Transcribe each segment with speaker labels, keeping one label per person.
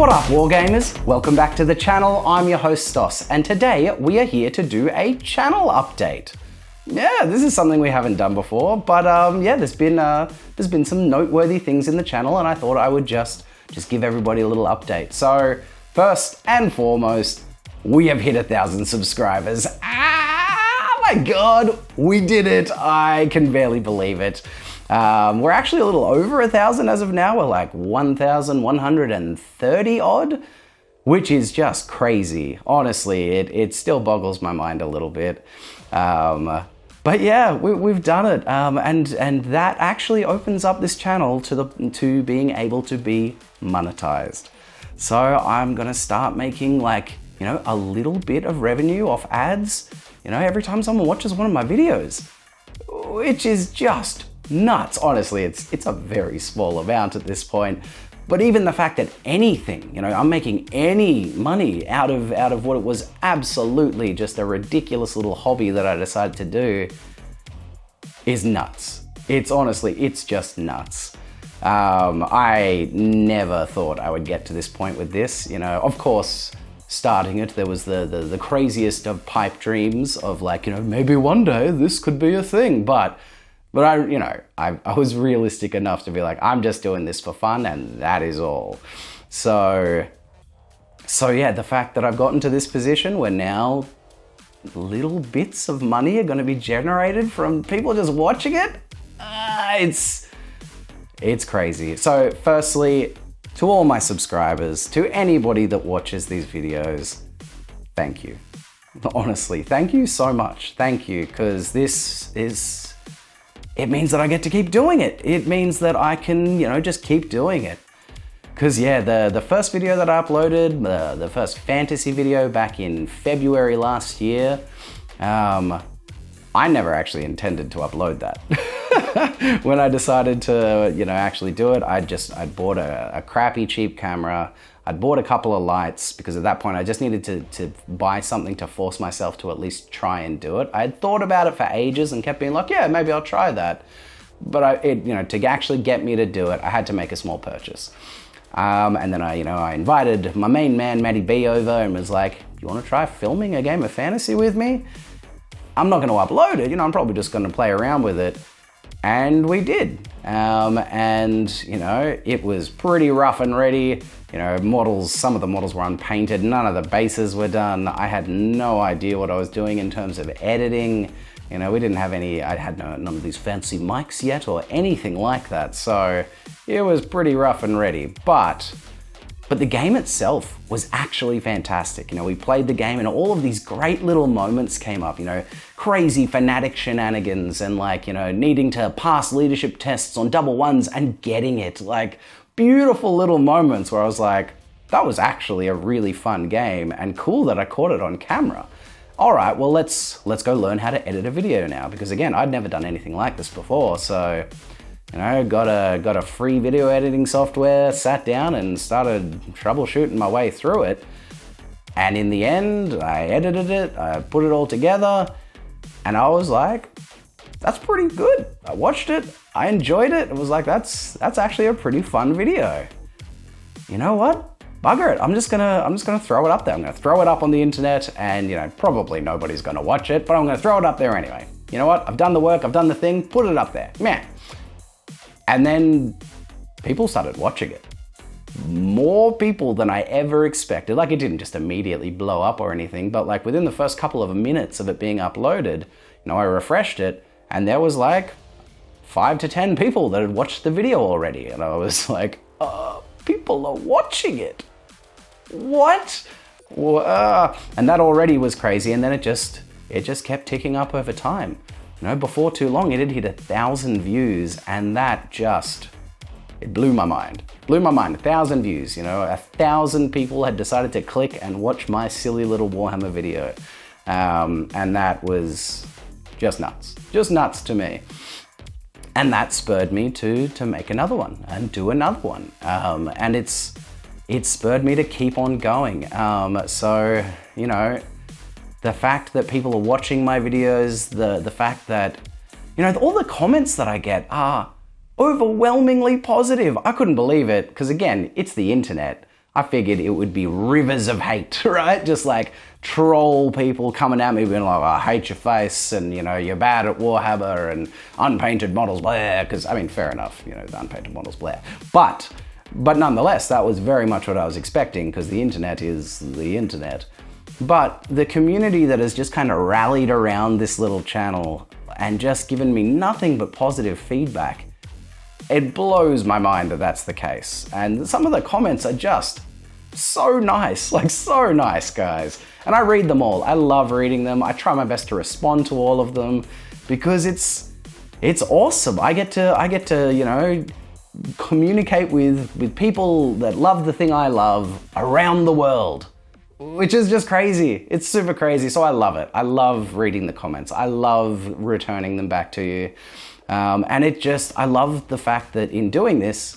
Speaker 1: What up, Wargamers? Welcome back to the channel. I'm your host, Stos, and today we are here to do a channel update. Yeah, this is something we haven't done before, but yeah, there's been some noteworthy things in the channel, and I thought I would just give everybody a little update. So, first and foremost, we have hit 1,000 subscribers. Ah, my God, we did it. I can barely believe it. We're actually a little over 1,000 as of now. We're like 1,130 odd, which is just crazy. Honestly, it still boggles my mind a little bit. But yeah, we've done it, and that actually opens up this channel to being able to be monetized. So I'm gonna start making, like, you know, a little bit of revenue off ads, you know, every time someone watches one of my videos, which is just nuts. Honestly, it's a very small amount at this point. But even the fact that anything, you know, I'm making any money out of what it was absolutely just a ridiculous little hobby that I decided to do is nuts. It's just nuts. I never thought I would get to this point with this. You know, of course, starting it, there was the craziest of pipe dreams of, like, you know, maybe one day this could be a thing, but I was realistic enough to be like, I'm just doing this for fun, and that is all. So yeah, the fact that I've gotten to this position where now little bits of money are going to be generated from people just watching it, it's crazy. So firstly, to all my subscribers, to anybody that watches these videos, thank you. Honestly, thank you so much. Thank you, because it means that I get to keep doing it. It means that I can, you know, just keep doing it. Because yeah, the first video that I uploaded, the first fantasy video back in February last year, I never actually intended to upload that. When I decided to, you know, actually do it, I'd bought a crappy cheap camera. I'd bought a couple of lights because at that point I just needed to buy something to force myself to at least try and do it. I had thought about it for ages and kept being like, yeah, maybe I'll try that. But to actually get me to do it, I had to make a small purchase. And then I invited my main man, Matty B, over and was like, you want to try filming a game of fantasy with me? I'm not going to upload it, you know, I'm probably just going to play around with it. And we did. And, you know, it was pretty rough and ready. You know, some of the models were unpainted, none of the bases were done. I had no idea what I was doing in terms of editing. You know, I had none of these fancy mics yet or anything like that. So it was pretty rough and ready. But the game itself was actually fantastic. You know, we played the game and all of these great little moments came up, you know, crazy fanatic shenanigans and, like, you know, needing to pass leadership tests on double ones and getting it. Like, beautiful little moments where I was like, that was actually a really fun game and cool that I caught it on camera. All right, well, let's go learn how to edit a video now, because again, I'd never done anything like this before. So, you know, got a free video editing software, sat down and started troubleshooting my way through it. And in the end, I edited it, I put it all together, and I was like, that's pretty good. I watched it, I enjoyed it. It was like, that's actually a pretty fun video. You know what? Bugger it. I'm just gonna throw it up there. I'm gonna throw it up on the internet, and, you know, probably nobody's gonna watch it, but I'm gonna throw it up there anyway. You know what? I've done the work, I've done the thing, put it up there. Meh. And then people started watching it. More people than I ever expected. Like, it didn't just immediately blow up or anything, but like within the first couple of minutes of it being uploaded, you know, I refreshed it and there was like 5 to 10 people that had watched the video already. And I was like, people are watching it. What? And that already was crazy. And then it just kept ticking up over time. You know, before too long, it had hit 1,000 views, and that it blew my mind. Blew my mind, 1,000 views, you know, 1,000 people had decided to click and watch my silly little Warhammer video. And that was just nuts to me. And that spurred me to make another one and do another one. And it spurred me to keep on going. So, you know, the fact that people are watching my videos, the fact that, you know, all the comments that I get are overwhelmingly positive. I couldn't believe it, because again, it's the internet. I figured it would be rivers of hate, right? Just like troll people coming at me being like, I hate your face, and you're bad at Warhammer, and unpainted models, blah, because I mean, fair enough, the unpainted models, blah. But nonetheless, that was very much what I was expecting, because the internet is the internet. But the community that has just kind of rallied around this little channel and just given me nothing but positive feedback, it blows my mind that that's the case. And some of the comments are just so nice, like so nice, guys. And I read them all. I love reading them. I try my best to respond to all of them because it's awesome. I get to communicate with people that love the thing I love around the world, which is just crazy. It's super crazy. So I love it. I love reading the comments. I love returning them back to you. And I love the fact that in doing this,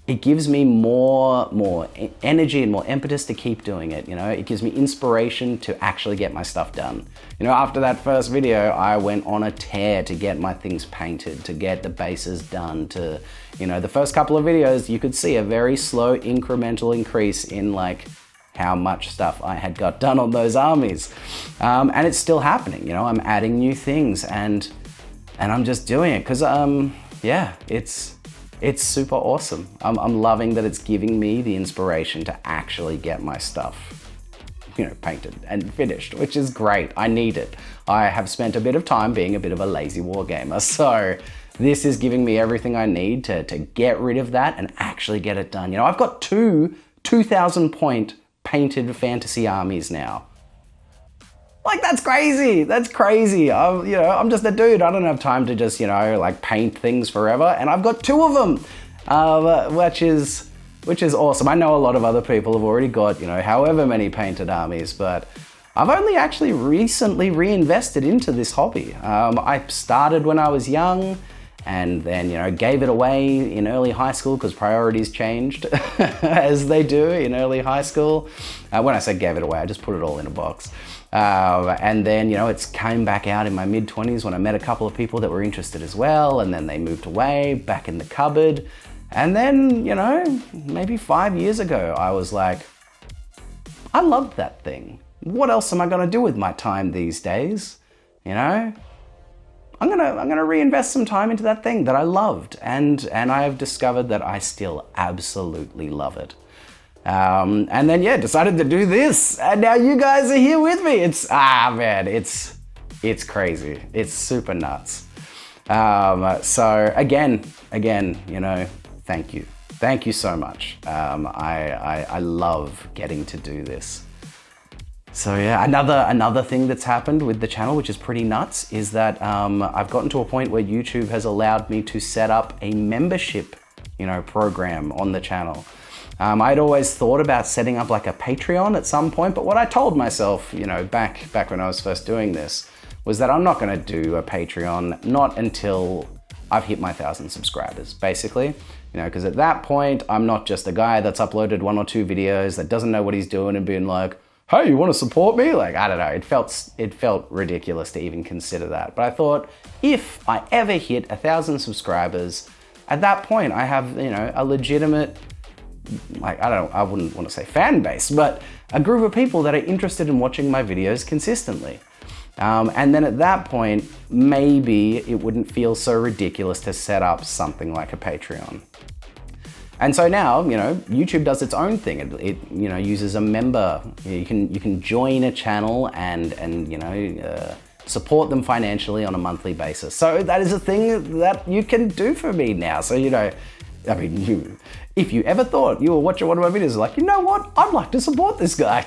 Speaker 1: it gives me more energy and more impetus to keep doing it. It gives me inspiration to actually get my stuff done. After that first video, I went on a tear to get my things painted, to get the bases done, to, the first couple of videos, you could see a very slow incremental increase in like how much stuff I had got done on those armies. And it's still happening, I'm adding new things and I'm just doing it because, it's super awesome. I'm loving that it's giving me the inspiration to actually get my stuff, painted and finished, which is great. I need it. I have spent a bit of time being a bit of a lazy wargamer, so this is giving me everything I need to get rid of that and actually get it done. I've got 2,000 point painted fantasy armies now. Like, that's crazy. That's crazy. I'm just a dude. I don't have time to just, like paint things forever. And I've got 2 of them, which is awesome. I know a lot of other people have already got, however many painted armies, but I've only actually recently reinvested into this hobby. I started when I was young and then, gave it away in early high school because priorities changed as they do in early high school. When I say gave it away, I just put it all in a box. And then, it's came back out in my mid-20s when I met a couple of people that were interested as well, and then they moved away, back in the cupboard. And then, maybe 5 years ago, I was like, I loved that thing. What else am I gonna do with my time these days? I'm gonna reinvest some time into that thing that I loved, and I have discovered that I still absolutely love it. And then, decided to do this. And now you guys are here with me. It's crazy. It's super nuts. So again, thank you. Thank you so much. I love getting to do this. So yeah, another thing that's happened with the channel, which is pretty nuts, is that I've gotten to a point where YouTube has allowed me to set up a membership, program on the channel. I'd always thought about setting up like a Patreon at some point, but what I told myself, back when I was first doing this, was that I'm not gonna do a Patreon, not until I've hit my 1,000 subscribers, basically. Because at that point, I'm not just a guy that's uploaded 1 or 2 videos that doesn't know what he's doing and being like, hey, you wanna support me? Like, I don't know, it felt ridiculous to even consider that. But I thought, if I ever hit 1,000 subscribers, at that point, I have, a legitimate, like, I wouldn't want to say fan base, but a group of people that are interested in watching my videos consistently. And then at that point, maybe it wouldn't feel so ridiculous to set up something like a Patreon. And so now, YouTube does its own thing. It uses a member. You can join a channel and support them financially on a monthly basis. So that is a thing that you can do for me now. So, if you ever thought you were watching one of my videos like, you know what, I'd like to support this guy.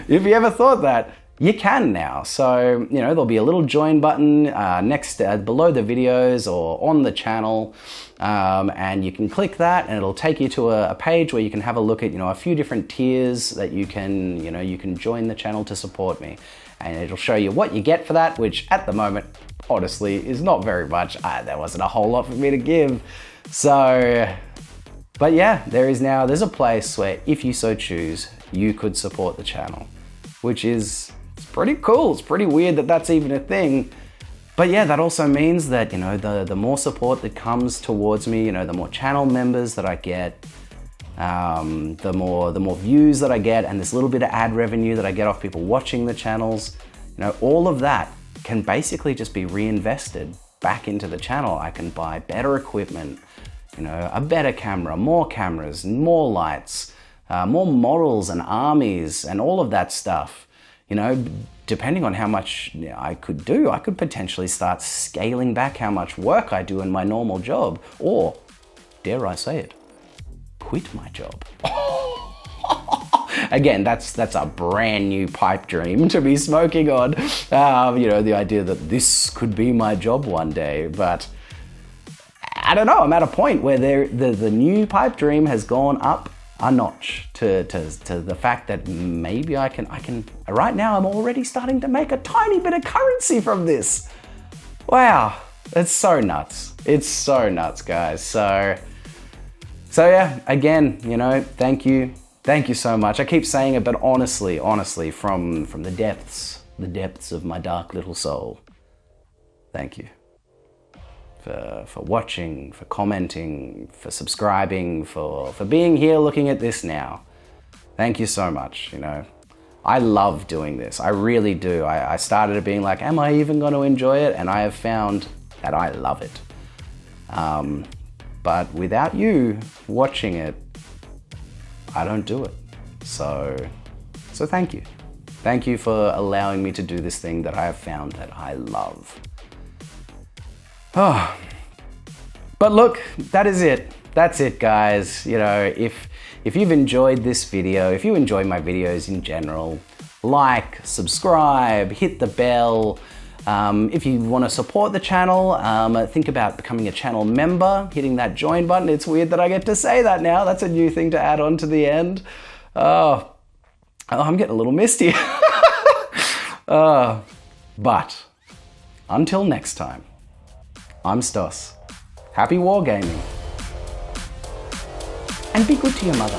Speaker 1: If you ever thought that, you can now. So, there'll be a little join button next below the videos or on the channel. And you can click that and it'll take you to a page where you can have a look at, a few different tiers that you can join the channel to support me. And it'll show you what you get for that, which at the moment, honestly, is not very much. There wasn't a whole lot for me to give. So, but yeah, there's a place where if you so choose, you could support the channel, which it's pretty cool. It's pretty weird that that's even a thing. But yeah, that also means that, the more support that comes towards me, the more channel members that I get, the more views that I get, and this little bit of ad revenue that I get off people watching the channels, you know, all of that can basically just be reinvested back into the channel. I can buy better equipment, you know, a better camera, more cameras, more lights, more models and armies and all of that stuff. You know, depending on how much I could do, I could potentially start scaling back how much work I do in my normal job, or, dare I say it, quit my job. Again, that's a brand new pipe dream to be smoking on. You know, the idea that this could be my job one day, but I don't know. I'm at a point where the new pipe dream has gone up a notch to the fact that maybe I can. Right now, I'm already starting to make a tiny bit of currency from this. Wow, it's so nuts. It's so nuts, guys. So yeah, again, you know, thank you. Thank you so much. I keep saying it, but honestly, from the depths of my dark little soul, thank you for watching, for commenting, for subscribing, for being here looking at this now. Thank you so much. You know, I love doing this. I really do. I started it being like, am I even going to enjoy it? And I have found that I love it. But without you watching it, I don't do it. So thank you. Thank you for allowing me to do this thing that I have found that I love. Oh, but look, that is it. That's it, guys. You know, if you've enjoyed this video, if you enjoy my videos in general, like, subscribe, hit the bell. If you want to support the channel, think about becoming a channel member, hitting that join button. It's weird that I get to say that now. That's a new thing to add on to the end. Oh, I'm getting a little misty. But until next time, I'm Stos. Happy wargaming. And be good to your mother.